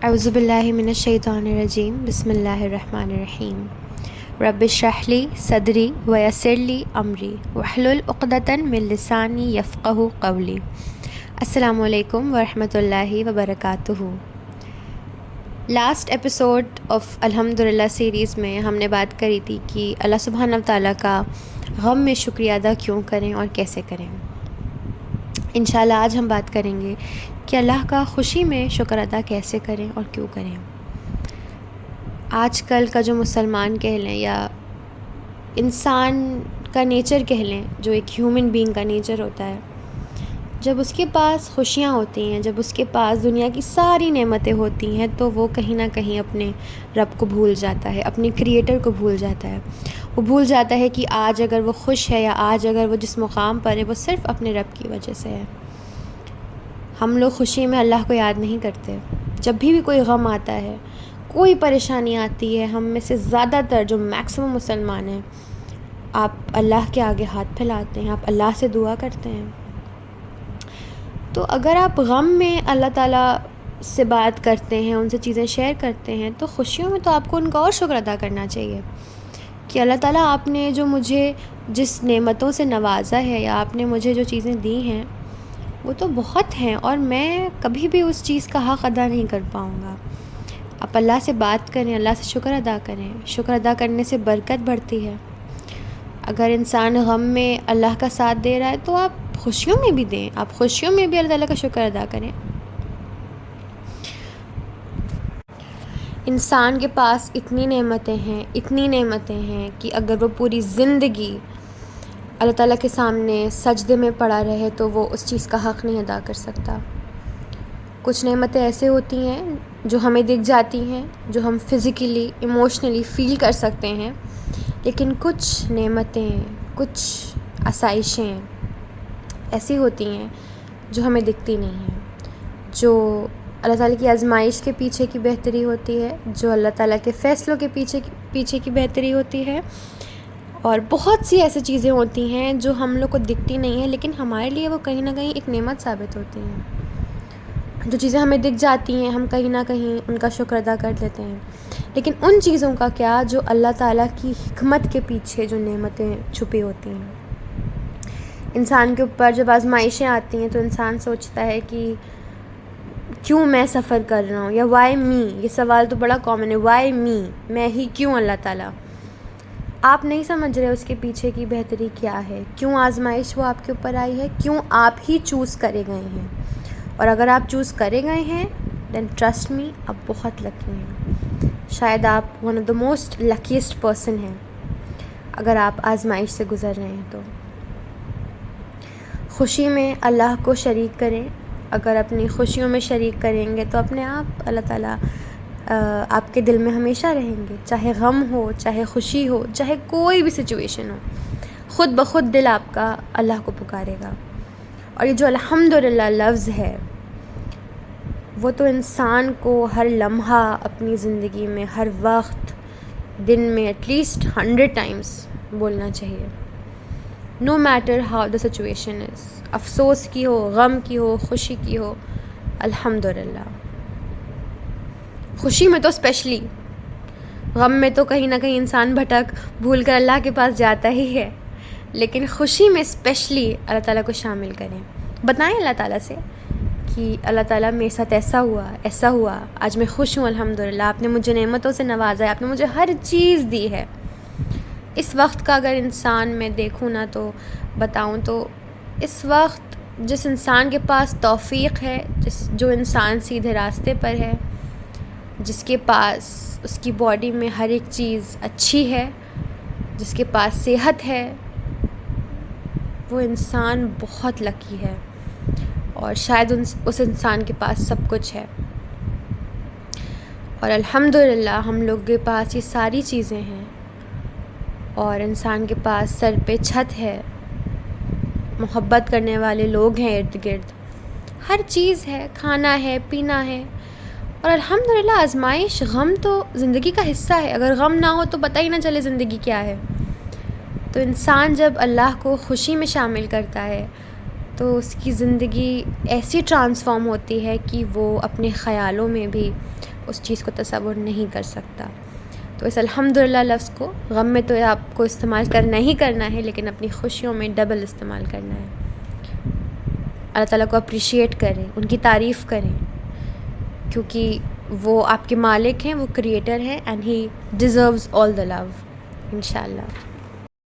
اعوذ باللہ من الشیطان الرجیم بسم اللہ الرحمن الرحیم رب اشرح لی صدری ویسر لی امری واحلل عقدۃ من لسانی یفقہوا قولی۔ السلام علیکم ورحمۃ اللہ وبرکاتہ۔ لاسٹ ایپیسوڈ آف الحمدللہ سیریز میں ہم نے بات کری تھی کہ اللہ سبحانہ و تعالیٰ کا غم میں شکریہ ادا کیوں کریں اور کیسے کریں۔ انشاءاللہ آج ہم بات کریں گے کہ اللہ کا خوشی میں شکر ادا کیسے کریں اور کیوں کریں۔ آج کل کا جو مسلمان کہہ لیں یا انسان کا نیچر کہہ لیں، جو ایک ہیومن بینگ کا نیچر ہوتا ہے، جب اس کے پاس خوشیاں ہوتی ہیں، جب اس کے پاس دنیا کی ساری نعمتیں ہوتی ہیں، تو وہ کہیں نہ کہیں اپنے رب کو بھول جاتا ہے، اپنے کریٹر کو بھول جاتا ہے۔ وہ بھول جاتا ہے کہ آج اگر وہ خوش ہے یا آج اگر وہ جس مقام پر ہے، وہ صرف اپنے رب کی وجہ سے ہے۔ ہم لوگ خوشی میں اللہ کو یاد نہیں کرتے۔ جب بھی کوئی غم آتا ہے، کوئی پریشانی آتی ہے، ہم میں سے زیادہ تر جو میکسیمم مسلمان ہیں، آپ اللہ کے آگے ہاتھ پھیلاتے ہیں، آپ اللہ سے دعا کرتے ہیں۔ تو اگر آپ غم میں اللہ تعالیٰ سے بات کرتے ہیں، ان سے چیزیں شیئر کرتے ہیں، تو خوشیوں میں تو آپ کو ان کا اور شکر ادا کرنا چاہیے کہ اللہ تعالیٰ آپ نے جو مجھے جس نعمتوں سے نوازا ہے یا آپ نے مجھے جو چیزیں دی ہیں، وہ تو بہت ہیں اور میں کبھی بھی اس چیز کا حق ادا نہیں کر پاؤں گا۔ آپ اللہ سے بات کریں، اللہ سے شکر ادا کریں۔ شکر ادا کرنے سے برکت بڑھتی ہے۔ اگر انسان غم میں اللہ کا ساتھ دے رہا ہے تو آپ خوشیوں میں بھی دیں، آپ خوشیوں میں بھی اللہ تعالیٰ کا شکر ادا کریں۔ انسان کے پاس اتنی نعمتیں ہیں کہ اگر وہ پوری زندگی اللہ تعالیٰ کے سامنے سجدے میں پڑا رہے تو وہ اس چیز کا حق نہیں ادا کر سکتا۔ کچھ نعمتیں ایسے ہوتی ہیں جو ہمیں دکھ جاتی ہیں، جو ہم فزیکلی ایموشنلی فیل کر سکتے ہیں، لیکن کچھ نعمتیں، کچھ آسائشیں ایسی ہوتی ہیں جو ہمیں دکھتی نہیں ہیں، جو اللہ تعالیٰ کی آزمائش کے پیچھے کی بہتری ہوتی ہے، جو اللہ تعالیٰ کے فیصلوں کے پیچھے کی بہتری ہوتی ہے۔ اور بہت سی ایسی چیزیں ہوتی ہیں جو ہم لوگ کو دکھتی نہیں ہیں، لیکن ہمارے لیے وہ کہیں نہ کہیں ایک نعمت ثابت ہوتی ہیں۔ جو چیزیں ہمیں دکھ جاتی ہیں، ہم کہیں نہ کہیں ان کا شکر ادا کر لیتے ہیں، لیکن ان چیزوں کا کیا جو اللہ تعالیٰ کی حکمت کے پیچھے جو نعمتیں چھپی ہوتی ہیں۔ انسان کے اوپر جب آزمائشیں آتی ہیں تو انسان سوچتا ہے کہ کیوں میں سفر کر رہا ہوں، یا وائی می، یہ سوال تو بڑا کامن ہے، وائی می، میں ہی کیوں اللہ تعالیٰ۔ آپ نہیں سمجھ رہے اس کے پیچھے کی بہتری کیا ہے، کیوں آزمائش وہ آپ کے اوپر آئی ہے، کیوں آپ ہی چوز کرے گئے ہیں۔ اور اگر آپ چوز کرے گئے ہیں دین ٹرسٹ می، آپ بہت لکی ہیں۔ شاید آپ one of the most لکیسٹ person ہیں اگر آپ آزمائش سے گزر رہے ہیں۔ تو خوشی میں اللہ کو شریک کریں۔ اگر اپنی خوشیوں میں شریک کریں گے تو اپنے آپ اللہ تعالیٰ آپ کے دل میں ہمیشہ رہیں گے، چاہے غم ہو، چاہے خوشی ہو، چاہے کوئی بھی سچویشن ہو، خود بخود دل آپ کا اللہ کو پکارے گا۔ اور یہ جو الحمدللہ لفظ ہے، وہ تو انسان کو ہر لمحہ اپنی زندگی میں، ہر وقت، دن میں ایٹ لیسٹ 100 ٹائمز بولنا چاہیے، no matter how the situation is, افسوس کی ہو، غم کی ہو، خوشی کی ہو، الحمدللہ۔ خوشی میں تو اسپیشلی، غم میں تو کہیں نہ کہیں انسان بھٹک بھول کر اللہ کے پاس جاتا ہی ہے، لیکن خوشی میں اسپیشلی اللہ تعالیٰ کو شامل کریں۔ بتائیں اللہ تعالیٰ سے کہ اللہ تعالیٰ میرے ساتھ ایسا ہوا، آج میں خوش ہوں الحمدللہ، آپ نے مجھے نعمتوں سے نوازا ہے، آپ نے مجھے ہر چیز دی ہے۔ اس وقت کا اگر انسان میں دیکھوں نا تو بتاؤں تو اس وقت جس انسان کے پاس توفیق ہے، جو انسان سیدھے راستے پر ہے، جس کے پاس اس کی باڈی میں ہر ایک چیز اچھی ہے، جس کے پاس صحت ہے، وہ انسان بہت لکی ہے، اور شاید اس انسان کے پاس سب کچھ ہے۔ اور الحمدللہ ہم لوگ کے پاس یہ ساری چیزیں ہیں، اور انسان کے پاس سر پہ چھت ہے، محبت کرنے والے لوگ ہیں ارد گرد، ہر چیز ہے، کھانا ہے، پینا ہے۔ اور الحمدللہ آزمائش، غم تو زندگی کا حصہ ہے، اگر غم نہ ہو تو پتہ ہی نہ چلے زندگی کیا ہے۔ تو انسان جب اللہ کو خوشی میں شامل کرتا ہے تو اس کی زندگی ایسی ٹرانسفارم ہوتی ہے کہ وہ اپنے خیالوں میں بھی، اس چیز کو تصور نہیں کر سکتا. تو اس الحمدللہ لفظ کو غم میں تو آپ کو استعمال کرنا ہی کرنا ہے، لیکن اپنی خوشیوں میں ڈبل استعمال کرنا ہے. اللہ تعالیٰ کو اپریشیٹ کریں، ان کی تعریف کریں، کیونکہ وہ آپ کے مالک ہیں، وہ کریٹر ہیں، اینڈ ہی ڈیزروز آل دا لو انشاءاللہ.